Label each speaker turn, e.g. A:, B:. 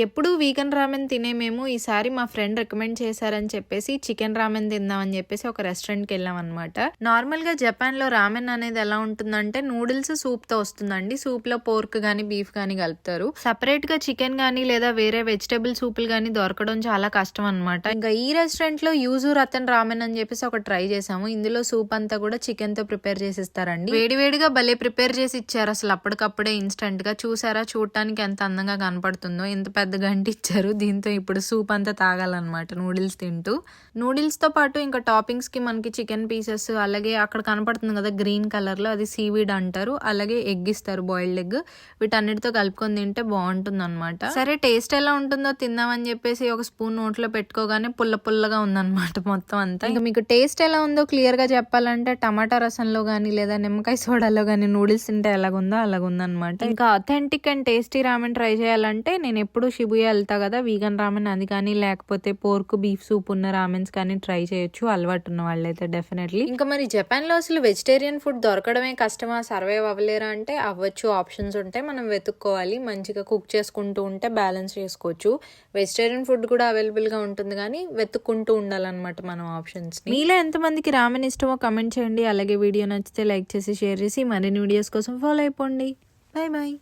A: ఎప్పుడూ వీగన్ రామెన్ తినే మేము ఈసారి మా ఫ్రెండ్ రికమెండ్ చేశారని చెప్పేసి చికెన్ రామెన్ తిందామని చెప్పేసి ఒక రెస్టారెంట్కి వెళ్ళాం అనమాట. నార్మల్గా జపాన్లో రామెన్ అనేది ఎలా ఉంటుందంటే నూడిల్స్ సూప్తో వస్తుందండి. సూప్లో పోర్క్ కానీ బీఫ్ కానీ కలుపుతారు. సపరేట్గా చికెన్ కానీ లేదా వేరే వెజిటేబుల్ సూపులు కానీ దొరకడం చాలా కష్టం అనమాట. ఇంకా ఈ రెస్టారెంట్లో యూజు రతన్ రామెన్ అని చెప్పేసి ఒక ట్రై చేసాము. ఇందులో సూప్ అంతా కూడా చికెన్ తో ప్రిపేర్ చేసి ఇస్తారండి. వేడివేడిగా భలే ప్రిపేర్ చేసి ఇచ్చారు. అసలు అప్పటికప్పుడే ఇన్స్టెంట్ గా. చూసారా, చూడటానికి ఎంత అందంగా కనపడుతుందో. ఎంత పెద్ద గంట ఇచ్చారు. దీంతో ఇప్పుడు సూప్ అంతా తాగాలన్నమాట నూడిల్స్ తింటూ. నూడిల్స్ తో పాటు ఇంకా టాపింగ్స్ కి మనకి చికెన్ పీసెస్, అలాగే అక్కడ కనపడుతుంది కదా గ్రీన్ కలర్ లో, అది సీవీడ్ అంటారు. అలాగే ఎగ్ ఇస్తారు, బాయిల్డ్ ఎగ్. వీటన్నిటితో కలుపుకొని తింటే బాగుంటుంది అనమాట. సరే టేస్ట్ ఎలా ఉంటుందో తిందామని చెప్పేసి ఒక స్పూన్ నోట్లో పెట్టుకోగానే పుల్ల పుల్లగా ఉందన్నమాట మొత్తం అంతా. ఇంకా మీకు టేస్ట్ ఎలా ఉందో క్లియర్ గా చెప్పాలంటే టమాటా రసంలో గానీ లేదా నిమ్మకాయ సోడాలో గానీ నూడిల్స్ తింటే ఎలాగుందో అలాగుందనమాట. ఇంకా అథెంటిక్ అండ్ టేస్టీ రామెన్ ట్రై చేయాలంటే నేను ఎప్పుడు షిబుయా వెళ్తా కదా, వీగన్ రామెన్ అది కానీ లేకపోతే పోర్క్ బీఫ్ సూప్ ఉన్న రామెన్స్ కానీ ట్రై చేయొచ్చు, అలవాటు ఉన్న వాళ్ళైతే డెఫినెట్లీ. ఇంకా మరి జపాన్ లో అసలు వెజిటేరియన్ ఫుడ్ దొరకడమే కష్టమా, సర్వైవ్ అవ్వలేరా అంటే అవ్వచ్చు. ఆప్షన్స్ ఉంటాయి, మనం వెతుక్కోవాలి. మంచిగా కుక్ చేసుకుంటూ ఉంటే బ్యాలెన్స్ చేసుకోవచ్చు. వెజిటేరియన్ ఫుడ్ కూడా అవైలబుల్ గా ఉంటుంది, కానీ వెతుక్కుంటూ ఉండాలన్నమాట మనం ఆప్షన్స్. మీలో ఎంతమందికి రామెన్ ఇష్టమో కమెంట్ చేయండి. అలాగే వీడియో నచ్చితే లైక్ చేసి షేర్ చేసి మరిన్ని వీడియోస్ కోసం ఫాలో అయిపోండి. Bye bye.